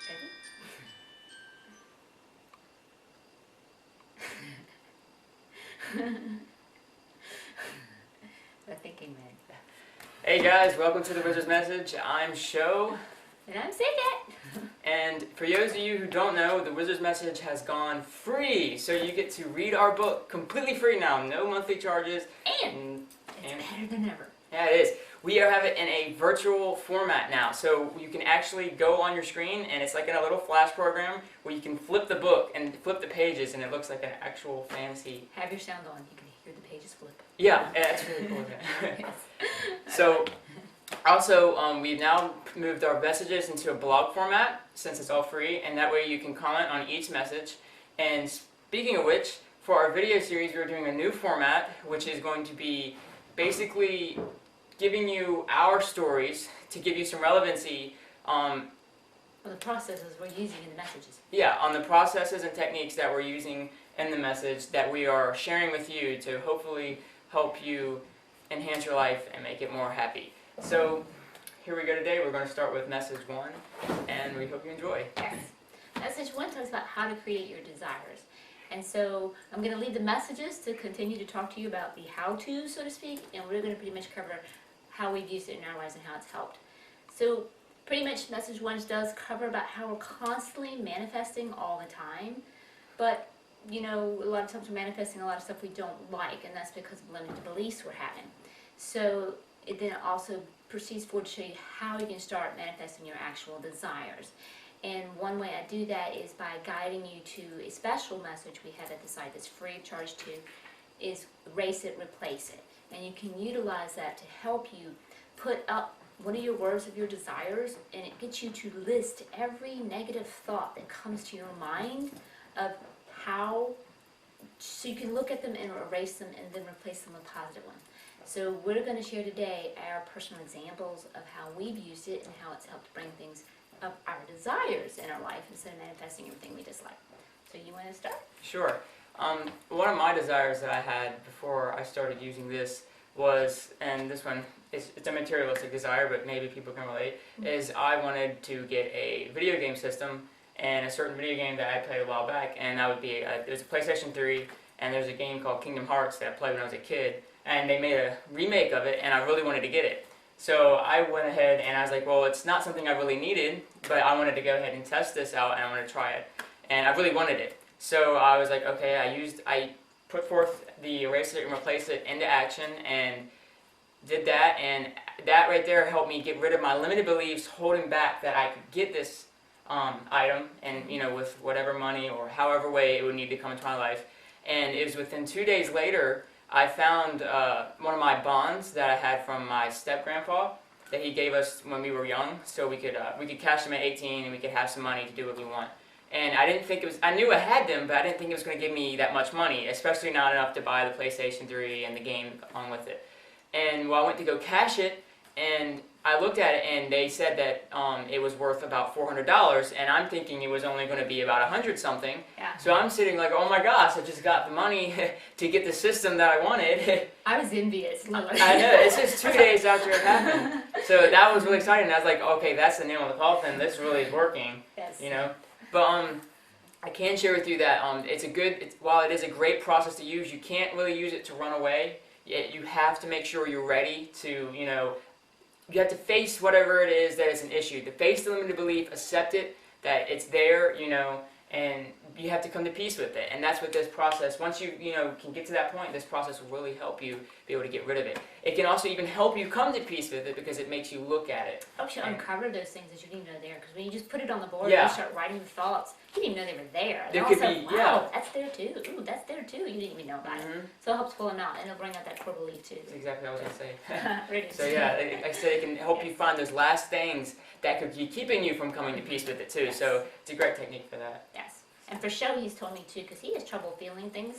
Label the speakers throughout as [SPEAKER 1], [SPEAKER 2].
[SPEAKER 1] The thinking man.
[SPEAKER 2] Hey guys, welcome to the Wizard's Message. I'm Sho.
[SPEAKER 1] And I'm Sicket.
[SPEAKER 2] And for those of you who don't know, the Wizard's Message has gone free. So you get to read our book completely free now. No monthly charges.
[SPEAKER 1] And it's better than ever.
[SPEAKER 2] Yeah, it is. We have it in a virtual format now. So you can actually go on your screen and it's like in a little flash program where you can flip the book and flip the pages and it looks like an actual fantasy.
[SPEAKER 1] Have your sound on. You can hear the pages flip.
[SPEAKER 2] Yeah, that's really cool.
[SPEAKER 1] Yes.
[SPEAKER 2] So, also, we've now moved our messages into a blog format since it's all free, and that way you can comment on each message. And speaking of which, for our video series, we're doing a new format, which is going to be basically giving you our stories to give you some relevancy.
[SPEAKER 1] Well, the processes we're using in the messages.
[SPEAKER 2] Yeah, on the processes and techniques that we're using in the message that we are sharing with you to hopefully help you enhance your life and make it more happy. So here we go today. We're going to start with message 1, and we hope you enjoy.
[SPEAKER 1] Yes. Message 1 talks about how to create your desires. And so I'm going to leave the messages to continue to talk to you about the how-to, so to speak, and we're going to pretty much cover how we've used it in our lives and how it's helped. So pretty much message 1 does cover about how we're constantly manifesting all the time, but you know, a lot of times we're manifesting a lot of stuff we don't like, and that's because of limited beliefs we're having. So it then also proceeds forward to show you how you can start manifesting your actual desires. And one way I do that is by guiding you to a special message we have at the site that's free of charge too, is erase it, replace it. And you can utilize that to help you put up one of your words of your desires, and it gets you to list every negative thought that comes to your mind of how, so you can look at them and erase them and then replace them with a positive one. So we're going to share today our personal examples of how we've used it and how it's helped bring things of our desires in our life instead of manifesting everything we dislike. So you want to start?
[SPEAKER 2] Sure. One of my desires that I had before I started using this was, and this one, it's a materialistic desire, but maybe people can relate, is I wanted to get a video game system and a certain video game that I played a while back, and that would be, there's a PlayStation 3, and there's a game called Kingdom Hearts that I played when I was a kid, and they made a remake of it, and I really wanted to get it. So I went ahead and I was like, well, it's not something I really needed, but I wanted to go ahead and test this out, and I wanted to try it, and I really wanted it. So I was like, okay, I put forth the erase it and replace it into action, and did that, and that right there helped me get rid of my limited beliefs holding back that I could get this item, and you know, with whatever money or however way it would need to come into my life. And it was within 2 days later I found one of my bonds that I had from my step-grandpa that he gave us when we were young, so we could cash them at 18 and we could have some money to do what we want. And I didn't think it was, I knew I had them, but I didn't think it was going to give me that much money, especially not enough to buy the PlayStation 3 and the game along with it. And well, I went to go cash it, and I looked at it, and they said that it was worth about $400, and I'm thinking it was only going to be about 100 something.
[SPEAKER 1] Yeah.
[SPEAKER 2] So I'm sitting like, oh my gosh, I just got the money to get the system that I wanted.
[SPEAKER 1] I was envious, literally.
[SPEAKER 2] I know, it's just 2 days after it happened. So that was really exciting. I was like, okay, that's the nail in the coffin. This really is working.
[SPEAKER 1] Yes.
[SPEAKER 2] You know, but I can share with you that while it is a great process to use, you can't really use it to run away. You have to make sure you're ready to, you know, you have to face whatever it is that is an issue. To face the limited belief, accept it, that it's there, you know, and you have to come to peace with it. And that's what this process, once you can get to that point, this process will really help you be able to get rid of it. It can also even help you come to peace with it because it makes you look at it.
[SPEAKER 1] Helps you uncover those things that you didn't even know there. Because when you just put it on the board
[SPEAKER 2] Yeah.
[SPEAKER 1] and you start writing your thoughts, you didn't even know they were there. And
[SPEAKER 2] There
[SPEAKER 1] all
[SPEAKER 2] could
[SPEAKER 1] of a sudden,
[SPEAKER 2] be,
[SPEAKER 1] wow,
[SPEAKER 2] yeah.
[SPEAKER 1] that's there too. Ooh, that's there too. You didn't even know about it. So it helps pull them out, and it'll bring out that core belief too.
[SPEAKER 2] That's exactly what I was going to say.
[SPEAKER 1] Ready.
[SPEAKER 2] So yeah, like I said, it can help you find those last things that could be keeping you from coming to peace with it too.
[SPEAKER 1] Yes.
[SPEAKER 2] So it's a great technique for that.
[SPEAKER 1] Yes. And for Sho, he's told me too, because he has trouble feeling things,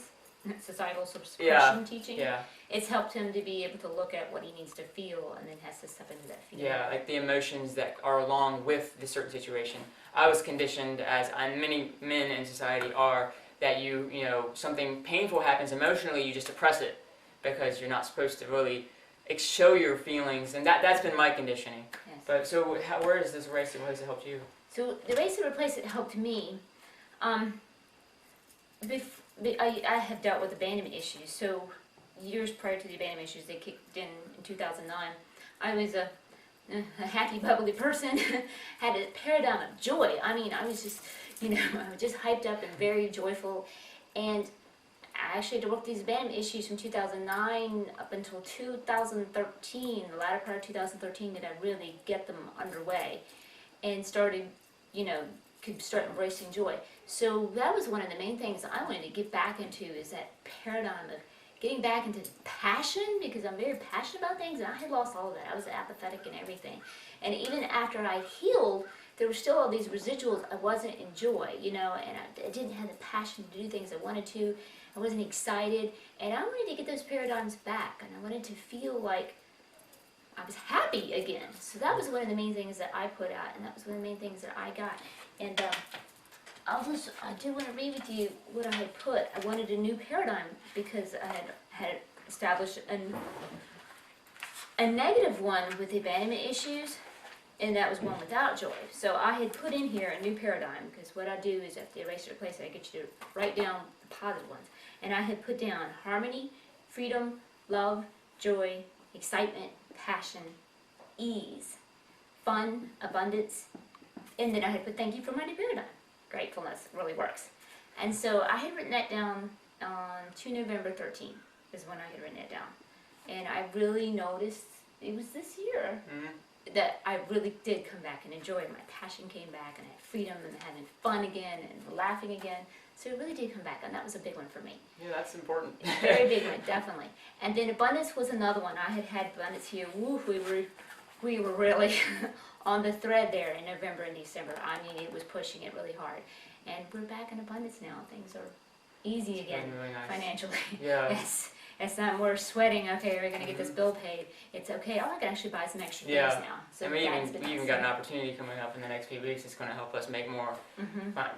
[SPEAKER 1] societal suppression
[SPEAKER 2] Yeah.
[SPEAKER 1] teaching.
[SPEAKER 2] Yeah.
[SPEAKER 1] It's helped him to be able to look at what he needs to feel and then has to step into that feeling.
[SPEAKER 2] Yeah, like the emotions that are along with the certain situation. I was conditioned, as many men in society are, that you know, something painful happens emotionally, you just suppress it because you're not supposed to really show your feelings, and that's been my conditioning.
[SPEAKER 1] Yes.
[SPEAKER 2] But so, where is this race? How has it helped you?
[SPEAKER 1] So the Erase and Replace It helped me. I have dealt with abandonment issues. So years prior to the abandonment issues, they kicked in 2009. I was a happy, bubbly person, had a paradigm of joy. I mean, I was just, I was just hyped up and very joyful. And I actually had to work these abandonment issues from 2009 up until 2013, the latter part of 2013, did I really get them underway and started, could start embracing joy. So that was one of the main things I wanted to get back into, is that paradigm of getting back into passion, because I'm very passionate about things, and I had lost all of that. I was apathetic and everything. And even after I healed, there were still all these residuals. I wasn't in joy, and I didn't have the passion to do things I wanted to. I wasn't excited, and I wanted to get those paradigms back, and I wanted to feel like I was happy again. So that was one of the main things that I put out, and that was one of the main things that I got. And I do want to read with you what I had put. I wanted a new paradigm because I had established a negative one with the abandonment issues, and that was one without joy. So I had put in here a new paradigm, because what I do is after the Erase and Replace It, I get you to write down the positive ones. And I had put down harmony, freedom, love, joy, excitement, passion, ease, fun, abundance, and then I had put thank you for my new paradigm. Gratefulness really works. And so I had written that down to November 13th is when I had written it down. And I really noticed, it was this year, that I really did come back and enjoy it. My passion came back, and I had freedom and having fun again and laughing again. So it really did come back, and that was a big one for me.
[SPEAKER 2] Yeah, that's important.
[SPEAKER 1] Very big one, definitely. And then abundance was another one. I had abundance here. Woo, we were really on the thread there in November and December. I mean, it was pushing it really hard. And we're back in abundance now. Things are easy again,
[SPEAKER 2] really nice.
[SPEAKER 1] Financially.
[SPEAKER 2] Yeah.
[SPEAKER 1] Yes. It's not more sweating, okay, we're going to get this bill paid. It's okay, I can actually buy some extra things now. So
[SPEAKER 2] and we even got an opportunity coming up in the next few weeks. It's going to help us make more,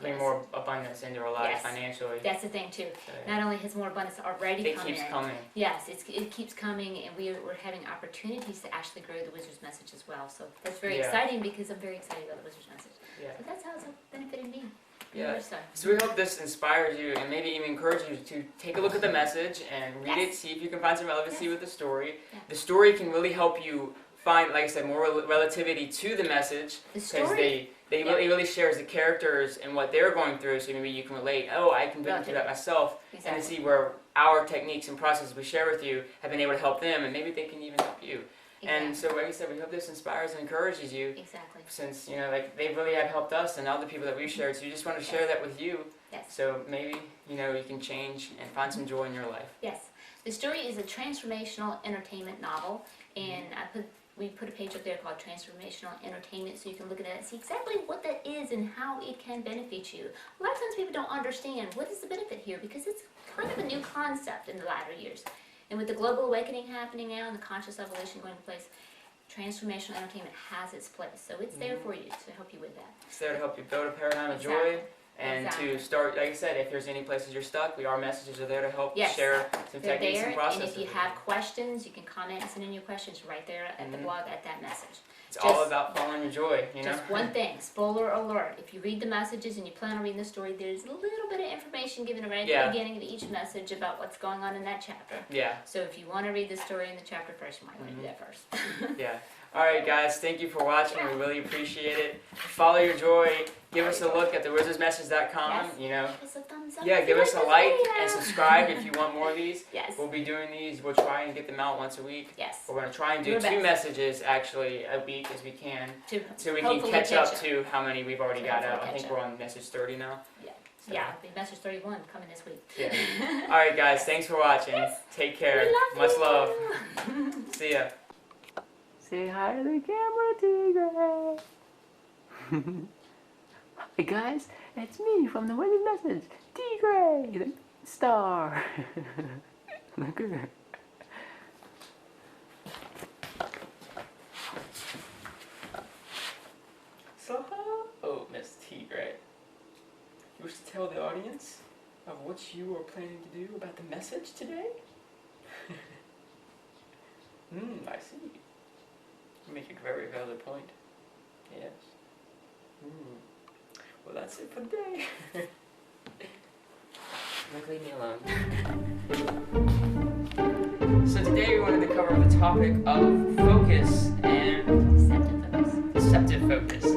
[SPEAKER 2] bring more abundance into our lives financially.
[SPEAKER 1] That's the thing too.
[SPEAKER 2] So,
[SPEAKER 1] not only has more abundance already come in.
[SPEAKER 2] It keeps coming.
[SPEAKER 1] Yes, it keeps coming, and we're having opportunities to actually grow the Wizard's Message as well. So that's very exciting, because I'm very excited about the Wizard's Message.
[SPEAKER 2] Yeah.
[SPEAKER 1] So that's how it's benefited me.
[SPEAKER 2] Yeah. So we hope this inspires you and maybe even encourages you to take a look at the message and read it, see if you can find some relevancy with the story. Yeah. The story can really help you find, like I said, more relativity to the message, because they really shares the characters and what they're going through, so maybe you can relate. Oh, I can go through that myself, and to see where our techniques and processes we share with you have been able to help them, and maybe they can even help you. And so, like I said, we hope this inspires and encourages you.
[SPEAKER 1] Exactly.
[SPEAKER 2] Since, they really have helped us and other people that we've shared. So you just want to share that with you.
[SPEAKER 1] Yes.
[SPEAKER 2] So maybe, you can change and find some joy in your life.
[SPEAKER 1] Yes. The story is a transformational entertainment novel. And we put a page up there called Transformational Entertainment, so you can look at it and see exactly what that is and how it can benefit you. A lot of times people don't understand what is the benefit here, because it's kind of a new concept in the latter years. And with the global awakening happening now and the conscious evolution going to place, transformational entertainment has its place. So it's there for you to help you with that.
[SPEAKER 2] It's there to help you build a paradigm of joy. And to start, like I said, if there's any places you're stuck, our messages are there to help share some techniques and processes.
[SPEAKER 1] And if you have questions, you can comment and send in your questions right there at the blog at that message.
[SPEAKER 2] It's all about following your joy,
[SPEAKER 1] Just one thing, spoiler alert. If you read the messages and you plan on reading the story, there's a little bit of information given right at the beginning of each message about what's going on in that chapter. Yeah. So if you want to read the story in the chapter first, you might want to do that first. Yeah. Alright guys, thank you for watching. We really appreciate it. Follow your joy. Give us a look at thewizardsmessage.com. Give us a thumbs up.
[SPEAKER 2] Yeah, give us a like and subscribe if you want more of these. We'll be doing these. We'll try and get them out once a week. We're going to try and do 2 messages actually a week as we can, so we can catch up to how many we've already got out. I think we're on message 30 now. So. Yeah, message 31 coming this week. Yeah. Alright guys, thanks for watching. Take care. Much love. See ya.
[SPEAKER 3] Say hi to the camera, Tigray! Hi guys, it's me from the Wizard's Message, Tigray, the star! Look at her.
[SPEAKER 2] So hello, Miss Tigray. You wish to tell the audience of what you are planning to do about the message today? I see. You make a very valid point. Yes. Well, that's it for today. Like, leave me alone. So today we wanted to cover the topic of focus and
[SPEAKER 1] Deceptive focus.
[SPEAKER 2] deceptive focus.